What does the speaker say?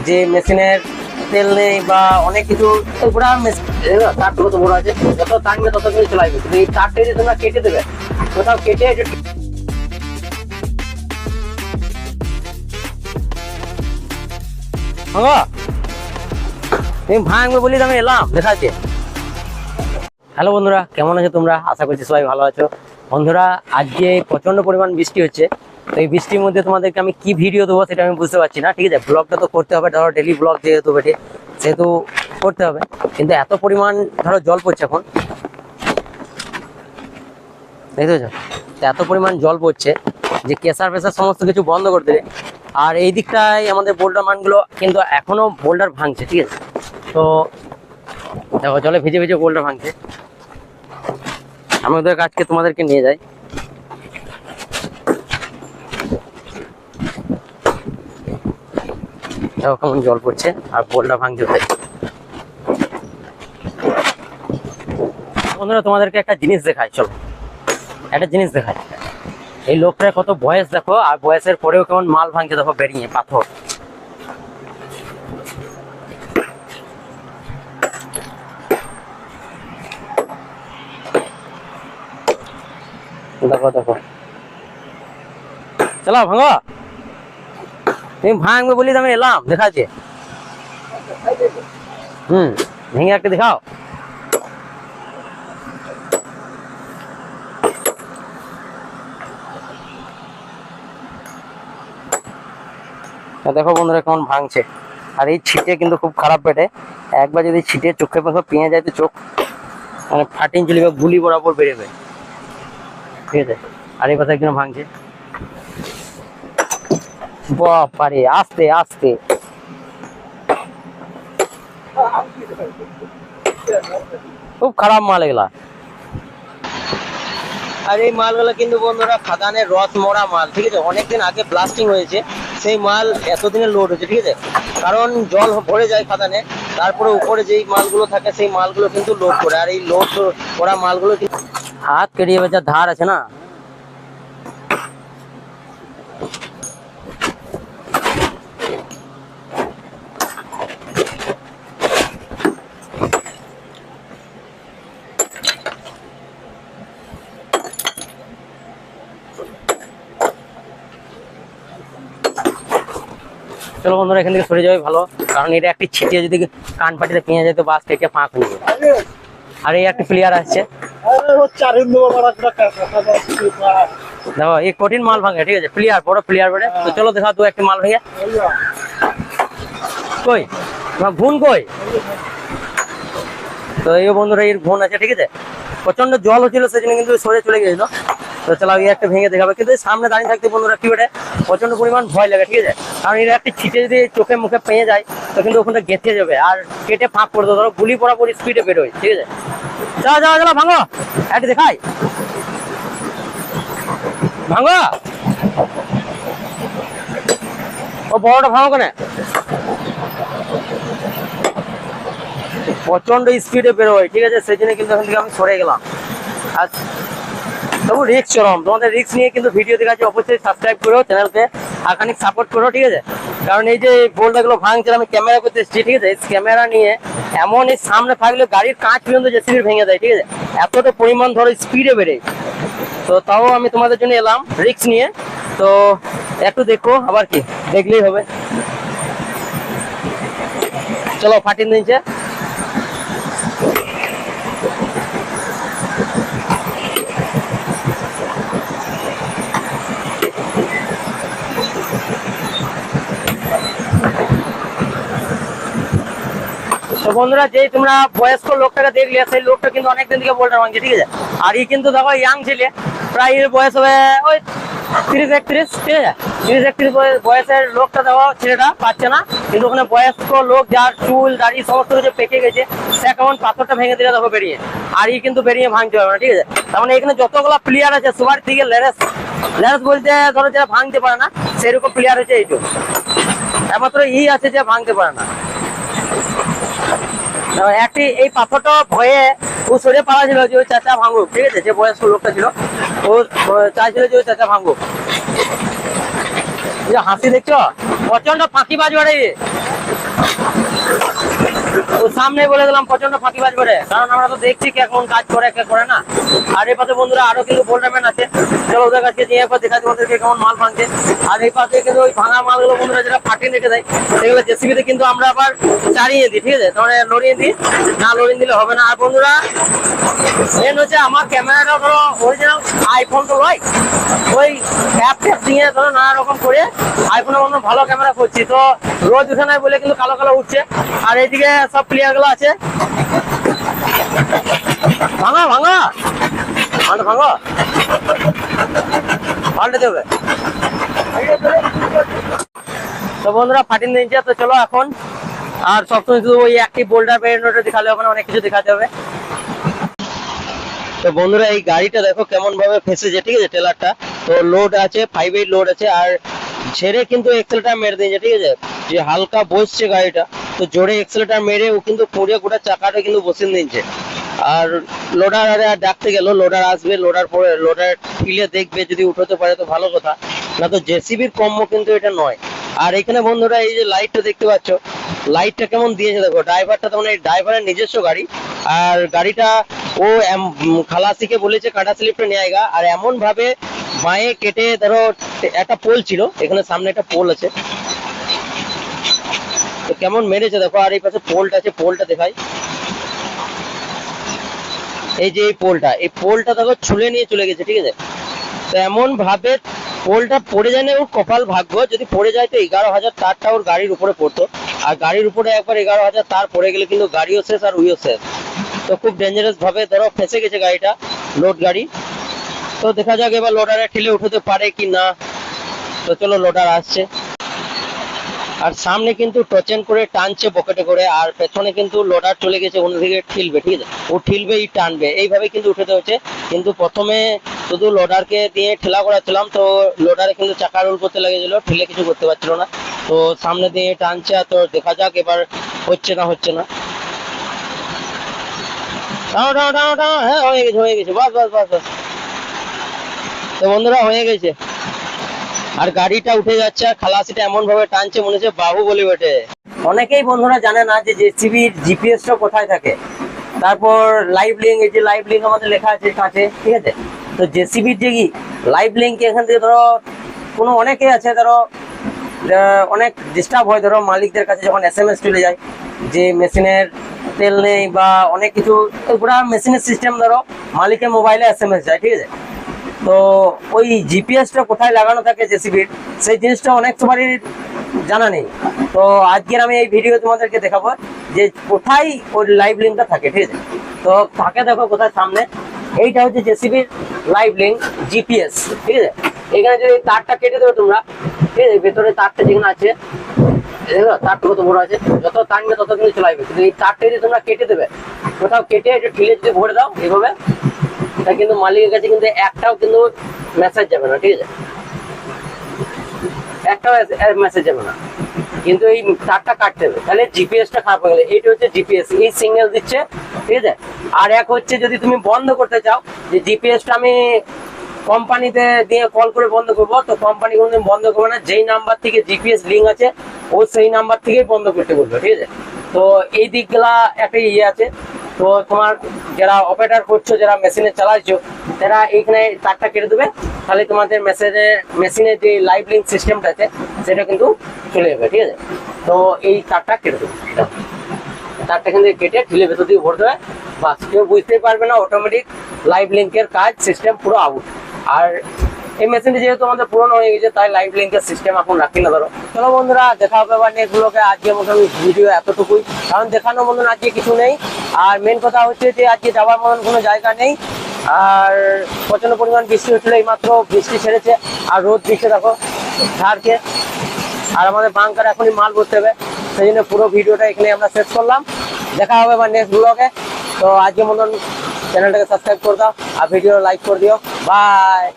যে মেশিনের তেল নেই বা অনেক কিছু পুরা তার কত বড় আছে, যত টানবে তত কিন্তু চলাইবে, কিন্তু এই তারটা যদি তোমরা কেটে দেবে কোথাও কেটে তুমি ভাঙবে বলি আমি এলাম দেখাচ্ছে। হ্যালো বন্ধুরা, কেমন আছো তোমরা? আশা করছি সবাই ভালো আছো। বন্ধুরা, আজকে প্রচন্ড পরিমাণ বৃষ্টি হচ্ছে, তো এই বৃষ্টির মধ্যে তোমাদেরকে আমি কি ভিডিও দেবো সেটা আমি বুঝতে পারছি না। ঠিক আছে, ব্লগটা তো করতে হবে, ধরো ডেলি ব্লগ যেহেতু বেটে সেহেতু করতে হবে, কিন্তু এত পরিমাণ ধরো জল পড়ছে এখন, দেখতে পাচ্ছ? এত পরিমাণ জল পড়ছে যে কেসার ফেসার সমস্ত কিছু বন্ধ করে দেবে। আর এই দিকটায় আমাদের বোল্ডার মানগুলো কিন্তু এখনো বোল্ডার ভাঙছে। ঠিক আছে, তো দেখো জলে ভিজে ভিজে বোল্ডার ভাঙছে। আমি ওদের কাছকে তোমাদেরকে নিয়ে যাই। দেখো কেমন জল পড়ছে আর বোল্ডার ভাঙছে ওদের। বন্ধুরা, তোমাদেরকে একটা জিনিস দেখাই, চলো একটা জিনিস দেখাই। এই লোকটার কত বয়স দেখো, আর বয়সের পরেও কেমন মাল ভাঙছে দেখো, বেরিয়ে পাথর। দেখো দেখো, চলো ভাঙো। তুমি ভাঙবে বলি আমি এলাম দেখাচ্ছে। ভেঙে একটা দেখাও। দেখো বন্ধুরা কেমন ভাঙছে, আর এই ছিটে কিন্তু খুব খারাপ পেটে। একবার যদি ছিটে চোখে মুখে পেয়ে যায় তো চোখ মানে ফাটিং চলে যাবে, গুলি বরাবর বেরোবে। ঠিক আছে, আর এই কথা একজন ভাঙছে। বাপারে, আস্তে আস্তে। খুব খারাপ মাল এগুলা। আর এই মালগুলো কিন্তু বন্ধুরা খাদানের রস মরা মাল। ঠিক আছে, অনেকদিন আগে ব্লাস্টিং হয়েছে, সেই মাল এতদিনে লোড হচ্ছে। ঠিক আছে, কারণ জল ভরে যায় খাদানে, তারপরে উপরে যেই মালগুলো থাকে সেই মালগুলো কিন্তু লোড করে। আর এই লোড করা মালগুলো হাত কেটে যাবে, যা ধার আছে না। চলো বন্ধুরা, এখান থেকে সরে যাবে ভালো, কারণ এটা একটি ছিটিয়ে যদি কান পাটিতে পেঁয়ে যায় তো বাস থেকে ফাঁক হয়ে যাবে। আর এই একটি প্লেয়ার আসছে, দেখো এই কঠিন মাল ভাঙে। ঠিক আছে, প্লেয়ার বড় প্লেয়ার বড়ে। তো চলো দেখা দু একটি মাল ভেঙে। কই ঘুন কই? তো এই বন্ধুরা এর ঘুন আছে। ঠিক আছে, প্রচন্ড জল হচ্ছিল সেজন্য কিন্তু সরে চলে গেছিল। তো চলো এই একটা ভেঙে দেখাবে, কিন্তু সামনে দাঁড়িয়ে থাকতে বন্ধুরা কি বেটে প্রচন্ড পরিমাণ ভয় লাগে। ঠিক আছে, কারণ এর একটি ছিটে যদি চোখে মুখে পেয়ে যায় তো কিন্তু ওখানটা গেঁথে যাবে আর কেটে ফাঁক করে দেবো, ধরো গুলি বরাবর স্পিডে বেরোয়। ঠিক আছে, চলো চলো চলো ভাঙো, একটা দেখাই। ভাঙো, ও বড়টা ভাঙো কেন? প্রচন্ড স্পিডে বেরোয়। ঠিক আছে, সেই জন্য কিন্তু এখান থেকে আমি সরে গেলাম। আর তবু রিস্ক চরম, তোমাদের রিস্ক নিয়ে কিন্তু ভিডিও দেখাচ্ছি। অবশ্যই সাবস্ক্রাইব করো চ্যানেলকে, আর খানিক সাপোর্ট করো। ঠিক আছে, কারণ এই যে বোল্ডারগুলো ভাঙছে আমি ক্যামেরা করতে এসেছি। ঠিক আছে, এই ক্যামেরা নিয়ে এমন এই সামনে থাকলে গাড়ির কাঁচ পর্যন্ত জেসিবি ভেঙে দেয়। ঠিক আছে, এতটা পরিমাণ ধরো স্পিডে বেড়ে। তো তাও আমি তোমাদের জন্য এলাম রিস্ক নিয়ে, তো একটু দেখো, আবার কি দেখলেই হবে। চলো ফাটিয়ে দিচ্ছে। তো বন্ধুরা, যেই তোমরা বয়স্ক লোকটাকে দেখলে সেই লোকটা কিন্তু অনেকদিন থেকে বোল্ডার ভাঙছে। ঠিক আছে, আর এই কিন্তু দেখো ইয়াং ছেলে, প্রায় এর বয়স হবে ওই 30-31। ঠিক আছে, 30-31 বয়সের লোকটা দেখো, ছেলেটা পাচ্ছে না, কিন্তু ওখানে বয়স্ক লোক যার চুল দাড়ি সমস্ত কিছু পেকে গেছে, সে কেমন পাথরটা ভেঙে দিলে দেখো বেরিয়ে। আর এই কিন্তু বেরিয়ে ভাঙতে পারবে না। ঠিক আছে, তার মানে এখানে যতগুলো প্লেয়ার আছে সবার থেকে লেরেস বলতে ধরো যারা ভাঙতে পারে না, সেরকম প্লেয়ার হচ্ছে এইটুকু। একমাত্র আছে যে ভাঙতে পারে না। একটি এই পাথরটা ভয়ে ও সরে পাওয়া ছিল যে ওই চাচা ভাঙুক। ঠিক আছে, যে বয়স্ক লোকটা ছিল ও চাইছিল যে ওই চাচা ভাঙুক। হাসি দেখছো, প্রচন্ড ফাঁকিবাজ বাড়ে ও সামনে বলে দিলাম, প্রচন্ড ফাঁকিবাজ বাড়ে, কারণ আমরা তো দেখছি কে কোন কাজ করে কে করে না। আর এই পাশে বন্ধুরা আরো কিন্তু বোল্ডারম্যান আছে, চলো ওদের কাছে নিয়ে একবার দেখাচ্ছি ওদেরকে কেমন মাল ভাঙছে। আর এই পাশে কিন্তু ওই ভাঙা মালগুলো বন্ধুরা যেটা ফাটিয়ে রেখে দেয় সেগুলো জেসিবিতে কিন্তু আমরা আবার চারিয়ে দিই, ঠিক আছে, মানে লড়িয়ে দিই, না লড়িয়ে দিলে হবে না। আর বন্ধুরা মেন হচ্ছে আমার ক্যামেরাটা ধরো অরিজিনাল আইফোন তো নয়, ওই অ্যাপ ট্যাপ দিয়ে ধরো নানা রকম করে আইফোনের মধ্যে ভালো ক্যামেরা করছি, তো রোজ উঠে নাই বলে কিন্তু কালো কালো উঠছে। আর এইদিকে সব প্লেয়ার গুলো আছে, ভাঙা ভাঙা ভাঙা ভাঙা পাল্টে দেবে। তো বন্ধুরা ফাটিয়ে নিয়েছে, তো চলো এখন আর সবসময় শুধু ওই একটি বোল্ডার বেরোনোটা দেখালে হবে না, অনেক কিছু দেখাতে হবে। তো বন্ধুরা এই গাড়িটা দেখো কেমন ভাবে ফেসেছে, ঠিক আছে, ট্রেলারটা তো লোড আছে 5/8 লোড আছে, আর ছেড়ে কিন্তু এক্সেলটার মেরে দিয়েছে, ঠিক আছে, যে হালকা বসছে গাড়িটা, তো জোরে এক্সেলটার মেরে ও কিন্তু পুড়ে গোটা চাকাটা কিন্তু বসিয়ে দিয়েছে। আর লোডার আরে আর ডাকতে গেল, লোডার আসবে, লোডার পরে লোডার ফিলে দেখবে, যদি উঠতে পারে তো ভালো কথা, না তো জেসিবির কম্ম কিন্তু এটা নয়। আর এখানে বন্ধুরা এই যে লাইটটা দেখতে পাচ্ছ, লাইটটা কেমন দিয়েছে দেখো, ড্রাইভারটা তো মানে ড্রাইভারের নিজস্ব গাড়ি, আর গাড়িটা ও খালাসিকে বলেছে কাটা স্লিপটা নিয়ে আয়গা, আর এমন ভাবে বাঁয়ে কেটে ধরো একটা পোল ছিল, এখানে সামনে একটা পোল আছে, তো কেমন মেরেছে দেখো। আর এই পাশে পোলটা আছে, পোলটা দেখাই, এই যে এই পোলটা দেখো ছুলে নিয়ে চলে গেছে, ঠিক আছে, তো এমন ভাবে পোলটা পড়ে যায় না, ওর কপাল ভাগ্য, যদি পড়ে যায় তো 11,000 তারটা ওর গাড়ির উপরে পড়তো, আর গাড়ির উপরে একবার 11,000 তার পড়ে গেলে কিন্তু গাড়িও শেষ আর উইও শেষ। তো খুব ডেঞ্জারাস ভাবে ধরো ফেসে গেছে গাড়িটা, লোড গাড়ি। তো দেখা যাক এবার লোডারে ঠেলে উঠতে পারে কি না। তো চলো লোডার আসছে, আর সামনে কিন্তু টচেন করে টানছে পকেটে করে, আর পেছনে কিন্তু লোডার চলে গেছে অন্যদিকে ঠেলবে, ঠিক আছে, ও ঠেলবে ই টানবে, এইভাবে কিন্তু উঠাতে হচ্ছে। কিন্তু প্রথমে শুধু লোডারকে দিয়ে ঠেলা করাচ্ছিলাম, তো লোডারে কিন্তু চাকা রোল করতে লেগেছিল, ঠেলে কিছু করতে পারছিল না, তো সামনে দিয়ে টানছে। তো দেখা যাক এবার হচ্ছে না হচ্ছে না। টানো টানো টানো টানো, হ্যাঁ হয়ে গেছে, বাস বাস বাস বাস। তো বন্ধুরা হয়ে গেছে, আর গাড়িটা উঠে যাচ্ছে, আর খালাসিটা এমন ভাবে টানছে মনে হচ্ছে বাবু বলে ওঠে। অনেকেই বন্ধুরা জানে না যে জেসিবির জিপিএসটা কোথায় থাকে, তারপর লাইভ লিঙ্ক, এই যে লাইভ লিঙ্ক আমাদের লেখা আছে কাছে, ঠিক আছে, তো জেসিবির যে কি লাইভ লিঙ্ক এখান থেকে ধরো কোনো অনেকে আছে ধরো অনেক ডিস্টার্ব হয়, ধরো মালিকদের কাছে যখন SMS চলে যায় যে মেশিনের তেল নেই বা অনেক কিছু, পুরা মেশিনের সিস্টেম ধরো মালিকের মোবাইলে SMS যায়, ঠিক আছে, তো ওই জিপিএসটা কোথায় লাগানো থাকে জেসিবির, সেই জিনিসটা অনেক সবারই জানা নেই। তো আজকের আমি এই ভিডিও তোমাদেরকে দেখাবো যে কোথায় ওই লাইভ লিঙ্কটা থাকে, ঠিক আছে, তো থাকে দেখো কোথায়, সামনে এইটা হচ্ছে জেসিবির লাইভ লিঙ্ক জিপিএস, ঠিক আছে, এখানে যদি তারটা কেটে দেবে তোমরা, ঠিক আছে, ভেতরে তারটা যেখানে আছে দেখো তারটা কত বড় আছে, যত টানবে তত কিন্তু চলাইবে, কিন্তু এই তারটা যদি তোমরা কেটে দেবে, কোথাও কেটে একটু ঠেলে যদি ভরে দাও এইভাবে, তা কিন্তু মালিকের কাছে কিন্তু একটাও কিন্তু মেসেজ যাবে না, ঠিক আছে, একটাও মেসেজ যাবে না, কিন্তু এই তারটা কাটতে হবে, তাহলে জিপিএসটা খারাপ হয়ে গেলে। এইটা হচ্ছে জিপিএস, এই সিগন্যাল দিচ্ছে, ঠিক আছে। আর এক হচ্ছে যদি তুমি বন্ধ করতে চাও, যে জিপিএসটা আমি কোম্পানিতে দিয়ে কল করে বন্ধ করবো, তো কোম্পানি কোনোদিন বন্ধ করবে না, যেই নাম্বার থেকে জিপিএস লিঙ্ক আছে ও সেই নাম্বার থেকেই বন্ধ করতে বলবে, ঠিক আছে। তো এই দিকগুলা একটা ইয়ে আছে। তো তোমার যারা অপারেটর করছো, যারা মেশিনে চালাচ্ছো, তারা এইখানে তারটা কেটে দেবে, তাহলে তোমাদের মেশিনের যে লাইভ লিঙ্ক সিস্টেমটা আছে সেটা কিন্তু চলে যাবে, ঠিক আছে। তো এই তারটা কেটে দেবে, তারটা কিন্তু কেটে ঢিলে ভেতর দিয়ে ভরে দেবে, বাস, কেউ বুঝতেই পারবে না, অটোমেটিক লাইভ লিঙ্কের কাজ সিস্টেম পুরো আউট। আর এই মেশিনটি যেহেতু আমাদের পুরনো হয়ে গেছে, তাই লাইভ লিঙ্কের সিস্টেম এখন রাখি না ধরো। চলো বন্ধুরা দেখা হবে আবার নেক্সট ব্লগে, আজকে মতন ভিডিও এতটুকুই, কারণ দেখানোর মতন আজকে কিছু নেই। আর মেন কথা হচ্ছে যে আজকে যাওয়ার মতন কোনো জায়গা নেই, আর প্রচন্ড পরিমাণ বৃষ্টি হচ্ছিল, এই মাত্র বৃষ্টি ছেড়েছে, আর রোদ দিচ্ছে দেখো ঝাড়কে, আর আমাদের বাংকার এখনই মাল ভরতে হবে, সেই জন্য পুরো ভিডিওটা এখানে আমরা শেষ করলাম। দেখা হবে আবার নেক্সট ব্লগে। তো আজকে মতন চ্যানেলটাকে সাবস্ক্রাইব করে দাও আর ভিডিও লাইক করে দিও, বাই।